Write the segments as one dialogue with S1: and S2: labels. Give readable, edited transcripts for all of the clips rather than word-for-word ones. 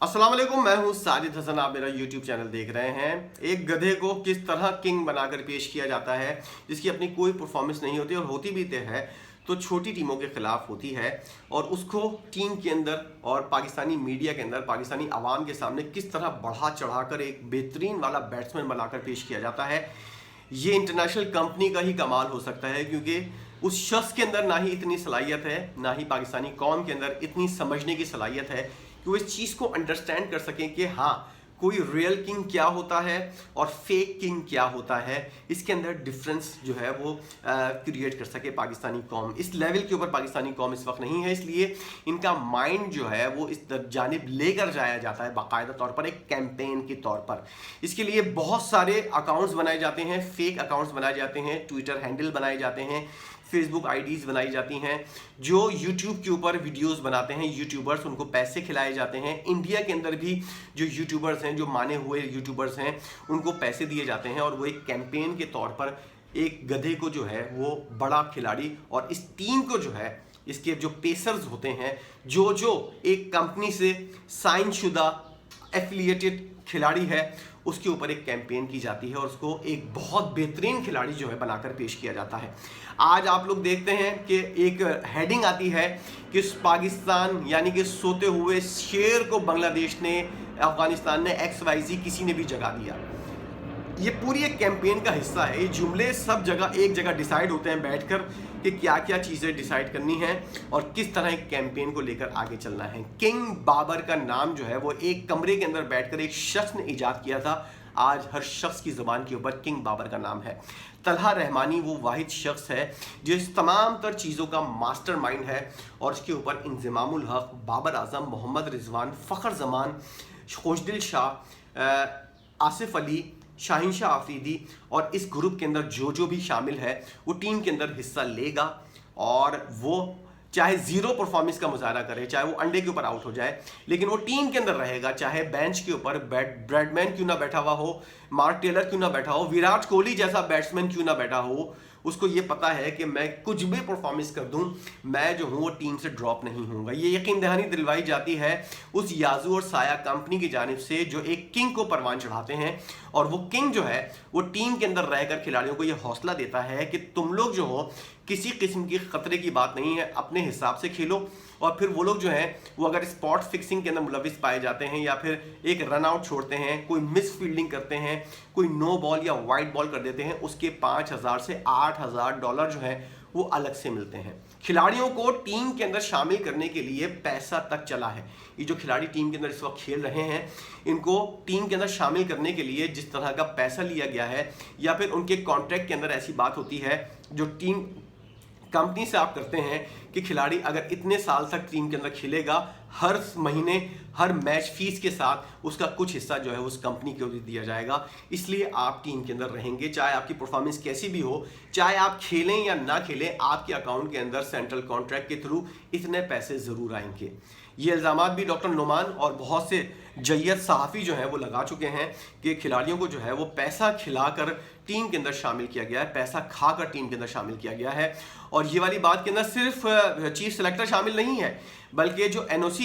S1: अस्सलाम वालेकुम, मैं हूं साजिद हसन। आप मेरा यूट्यूब चैनल देख रहे हैं। एक गधे को किस तरह किंग बनाकर पेश किया जाता है, जिसकी अपनी कोई परफॉर्मेंस नहीं होती और होती भी है तो छोटी टीमों के खिलाफ होती है, और उसको टीम के अंदर और पाकिस्तानी मीडिया के अंदर पाकिस्तानी आवाम के सामने किस तरह बढ़ा चढ़ाकर एक बेहतरीन वाला बैट्समैन बनाकर पेश किया जाता है। ये इंटरनेशनल कंपनी का ही कमाल हो सकता है, क्योंकि उस शख्स के अंदर ना ही इतनी सलाहियत है, ना ही पाकिस्तानी कौम के अंदर इतनी समझने की सलाहियत है कि वो इस चीज़ को अंडरस्टैंड कर सकें कि हाँ, कोई रियल किंग क्या होता है और फेक किंग क्या होता है। इसके अंदर डिफरेंस जो है वो क्रिएट कर सके पाकिस्तानी कौम। इस लेवल के ऊपर पाकिस्तानी कौम इस वक्त नहीं है, इसलिए इनका माइंड जो है वो इस जानिब लेकर जाया जाता है बाकायदा तौर पर, एक कैंपेन के तौर पर। इसके लिए बहुत सारे अकाउंट्स बनाए जाते हैं, फेक अकाउंट्स बनाए जाते हैं, ट्विटर हैंडल बनाए जाते हैं, फेसबुक आईडीज़ बनाई जाती हैं। जो यूट्यूब के ऊपर वीडियोस बनाते हैं यूट्यूबर्स, उनको पैसे खिलाए जाते हैं। इंडिया के अंदर भी जो यूट्यूबर्स हैं, जो माने हुए यूट्यूबर्स हैं, उनको पैसे दिए जाते हैं और वो एक कैंपेन के तौर पर एक गधे को जो है वो बड़ा खिलाड़ी, और इस टीम को जो है, इसके जो पेसर्स होते हैं, जो एक कंपनी से साइन शुदा एफिलिएटेड खिलाड़ी है, उसके ऊपर एक कैंपेन की जाती है और उसको एक बहुत बेहतरीन खिलाड़ी जो है बनाकर पेश किया जाता है। आज आप लोग देखते हैं कि एक हेडिंग आती है कि पाकिस्तान यानी कि सोते हुए शेर को बांग्लादेश ने, अफगानिस्तान ने, XYZ किसी ने भी जगा दिया। ये पूरी एक कैंपेन का हिस्सा है। ये जुमले सब जगह एक जगह डिसाइड होते हैं बैठकर कि क्या क्या चीज़ें डिसाइड करनी है और किस तरह एक कैंपेन को लेकर आगे चलना है। किंग बाबर का नाम जो है वो एक कमरे के अंदर बैठकर एक शख्स ने ईजाद किया था। आज हर शख्स की ज़बान के ऊपर किंग बाबर का नाम है। तलहा रहमानी वो वाहिद शख्स है जो इस तमाम तर चीज़ों का मास्टरमाइंड है, और इसके ऊपर इंज़मामुल हक, बाबर आजम, मोहम्मद रिजवान, फ़खर जमान, खुशदिल शाह, आसिफ अली, शाहीन शाह आफरीदी और इस ग्रुप के अंदर जो भी शामिल है वो टीम के अंदर हिस्सा लेगा, और वो चाहे ज़ीरो परफॉर्मेंस का मुजाहरा करे, चाहे वो अंडे के ऊपर आउट हो जाए, लेकिन वो टीम के अंदर रहेगा। चाहे बेंच के ऊपर ब्रैडमैन क्यों ना बैठा हुआ हो, मार्क टेलर क्यों ना बैठा हो, विराट कोहली जैसा बैट्समैन क्यों ना बैठा हो, उसको ये पता है कि मैं कुछ भी परफॉर्मेंस कर दूं, मैं जो हूँ वो टीम से ड्रॉप नहीं होऊंगा। ये यकीन दहानी दिलवाई जाती है उस याजू और साया कंपनी की जानिब से, जो एक किंग को परवान चढ़ाते हैं, और वो किंग जो है वो टीम के अंदर रहकर खिलाड़ियों को ये हौसला देता है कि तुम लोग जो हो, किसी किस्म की खतरे की बात नहीं है, अपने हिसाब से खेलो। और फिर वो लोग जो हैं वो अगर स्पॉट फिक्सिंग के अंदर मुलविस पाए जाते हैं, या फिर एक रन आउट छोड़ते हैं, कोई मिस फील्डिंग करते हैं, कोई नो बॉल या वाइड बॉल कर देते हैं, उसके 5,000 से 8,000 डॉलर जो है वो अलग से मिलते हैं। खिलाड़ियों को टीम के अंदर शामिल करने के लिए पैसा तक चला है। ये जो खिलाड़ी टीम के अंदर इस वक्त खेल रहे हैं, इनको टीम के अंदर शामिल करने के लिए जिस तरह का पैसा लिया गया है, या फिर उनके कॉन्ट्रैक्ट के अंदर ऐसी बात होती है जो टीम कंपनी से आप करते हैं कि खिलाड़ी अगर इतने साल तक टीम के अंदर खेलेगा, हर महीने हर मैच फीस के साथ उसका कुछ हिस्सा जो है उस कंपनी को भी दिया जाएगा। इसलिए आप टीम के अंदर रहेंगे, चाहे आपकी परफॉर्मेंस कैसी भी हो, चाहे आप खेलें या ना खेलें, आपके अकाउंट के अंदर सेंट्रल कॉन्ट्रैक्ट के थ्रू इतने पैसे ज़रूर आएंगे। ये इल्ज़ामात भी डॉक्टर नुमान और बहुत से जय्यद सहाफ़ी जो हैं वो लगा चुके हैं कि खिलाड़ियों को जो है वो पैसा खिलाकर टीम के अंदर शामिल किया गया है, पैसा खाकर टीम के अंदर शामिल किया गया है। और ये वाली बात के अंदर सिर्फ चीफ सेलेक्टर शामिल नहीं है, बल्कि जो NOC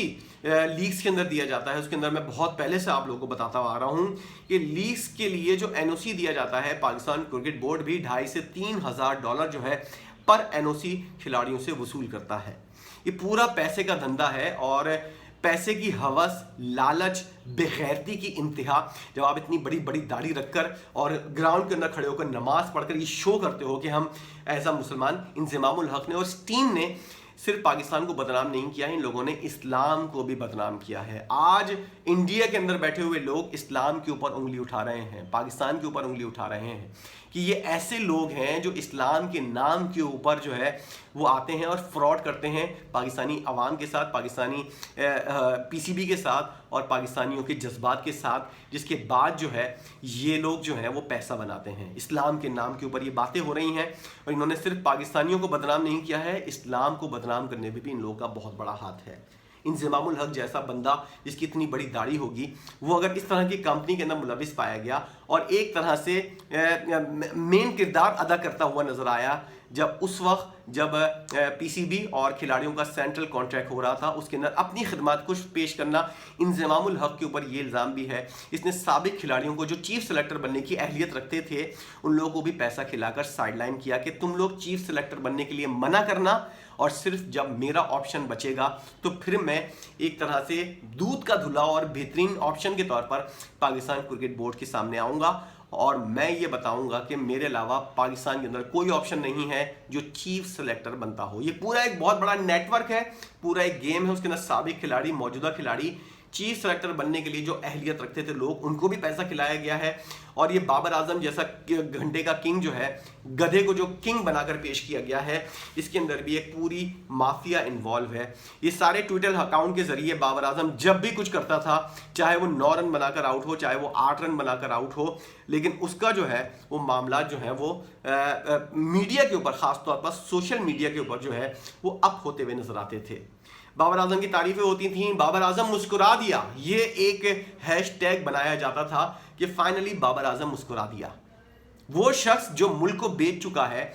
S1: लीग्स के अंदर दिया जाता है, उसके अंदर मैं बहुत पहले से आप लोगों को बताता आ रहा हूँ कि लीग्स के लिए जो NOC दिया जाता है, पाकिस्तान क्रिकेट बोर्ड भी 2,500 से 3,000 डॉलर जो है पर NOC खिलाड़ियों से वसूल करता है। ये पूरा पैसे का धंधा है, और पैसे की हवस, लालच, बेगैरती की इंतहा। जब आप इतनी बड़ी बड़ी दाढ़ी रखकर और ग्राउंड के अंदर खड़े होकर नमाज पढ़कर ये शो करते हो कि हम एज अ मुसलमान, इंज़मामुल हक ने और इस टीम ने सिर्फ पाकिस्तान को बदनाम नहीं किया, इन लोगों ने इस्लाम को भी बदनाम किया है। आज इंडिया के अंदर बैठे हुए लोग इस्लाम के ऊपर उंगली उठा रहे हैं, पाकिस्तान के ऊपर उंगली उठा रहे हैं कि ये ऐसे लोग हैं जो इस्लाम के नाम के ऊपर जो है वो आते हैं और फ्रॉड करते हैं पाकिस्तानी अवाम के साथ, पाकिस्तानी PCB के साथ और पाकिस्तानियों के जज्बात के साथ, जिसके बाद जो है ये लोग जो हैं वो पैसा बनाते हैं। इस्लाम के नाम के ऊपर ये बातें हो रही हैं, और इन्होंने सिर्फ पाकिस्तानियों को बदनाम नहीं किया है, इस्लाम को बदनाम करने में भी इन लोगों का बहुत बड़ा हाथ है। इंजमामुल हक जैसा बंदा जिसकी इतनी बड़ी दाढ़ी होगी, वो अगर इस तरह की कंपनी के अंदर मुलविस पाया गया और एक तरह से मेन किरदार अदा करता हुआ नजर आया जब उस वक्त जब पीसीबी और खिलाड़ियों का सेंट्रल कॉन्ट्रैक्ट हो रहा था, उसके अंदर अपनी खिदमत कुछ पेश करना। इंजमामुल हक के ऊपर ये इल्ज़ाम भी है इसने साबिक खिलाड़ियों को जो चीफ सेलेक्टर बनने की अहलियत रखते थे उन लोगों को भी पैसा खिलाकर साइडलाइन किया कि तुम लोग चीफ सेलेक्टर बनने के लिए मना करना और सिर्फ जब मेरा ऑप्शन बचेगा तो फिर मैं एक तरह से दूध का धुला और बेहतरीन ऑप्शन के तौर पर पाकिस्तान क्रिकेट बोर्ड के सामने आऊँगा और मैं ये बताऊंगा कि मेरे अलावा पाकिस्तान के अंदर कोई ऑप्शन नहीं है जो चीफ सेलेक्टर बनता हो। ये पूरा एक बहुत बड़ा नेटवर्क है, पूरा एक गेम है, उसके अंदर साबिक खिलाड़ी, मौजूदा खिलाड़ी चीफ सेलेक्टर बनने के लिए जो अहलियत रखते थे लोग, उनको भी पैसा खिलाया गया है। और ये बाबर आजम जैसा घंटे का किंग जो है, गधे को जो किंग बनाकर पेश किया गया है, इसके अंदर भी एक पूरी माफिया इन्वॉल्व है। ये सारे ट्विटर अकाउंट के जरिए बाबर आजम जब भी कुछ करता था, चाहे वो 9 रन बनाकर आउट हो, चाहे वो 8 रन बनाकर आउट हो, लेकिन उसका जो है वो मामला जो है वो मीडिया के ऊपर, खासतौर पर सोशल मीडिया के ऊपर जो है वो अप होते हुए नजर आते थे। बाबर आजम की तारीफें होती थी, बाबर आजम मुस्कुरा दिया, ये एक हैशटैग बनाया जाता था कि फाइनली बाबर आजम मुस्कुरा दिया। वो शख्स जो मुल्क को बेच चुका है,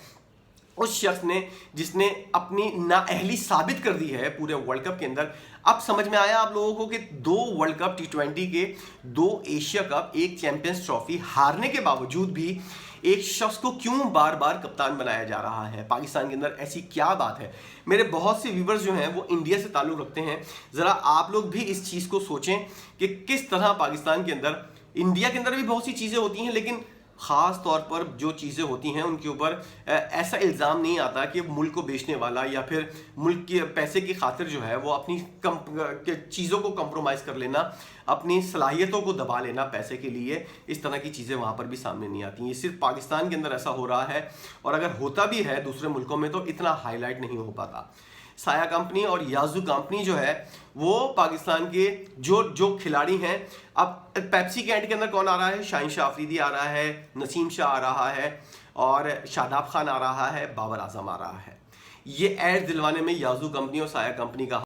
S1: उस शख्स ने जिसने अपनी नाअहली साबित कर दी है पूरे वर्ल्ड कप के अंदर। अब समझ में आया आप लोगों को कि 2 वर्ल्ड कप T20 के, 2 एशिया कप, 1 चैंपियंस ट्रॉफी हारने के बावजूद भी एक शख्स को क्यों बार बार कप्तान बनाया जा रहा है पाकिस्तान के अंदर। ऐसी क्या बात है? मेरे बहुत से व्यूवर्स जो हैं वो इंडिया से ताल्लुक़ रखते हैं, ज़रा आप लोग भी इस चीज़ को सोचें कि किस तरह पाकिस्तान के अंदर, इंडिया के अंदर भी बहुत सी चीज़ें होती हैं, लेकिन ख़ास तौर पर जो चीज़ें होती हैं उनके ऊपर ऐसा इल्ज़ाम नहीं आता कि मुल्क को बेचने वाला या फिर मुल्क के पैसे की खातिर जो है वो अपनी चीज़ों को कंप्रोमाइज़ कर लेना, अपनी सलाहियतों को दबा लेना पैसे के लिए, इस तरह की चीज़ें वहाँ पर भी सामने नहीं आती। ये सिर्फ पाकिस्तान के अंदर ऐसा हो रहा है, और अगर होता भी है दूसरे मुल्कों में तो इतना हाईलाइट नहीं हो पाता। साया कंपनी और याजू कंपनी जो है वो पाकिस्तान के जो खिलाड़ी हैं, अब पेप्सी कैंट के अंदर कौन आ रहा है? शाहीन शाह अफरीदी आ रहा है, नसीम शाह आ रहा है, और शादाब खान आ रहा है, बाबर आजम आ रहा है। ये ऐड दिलवाने में याजू कंपनी और साया कंपनी का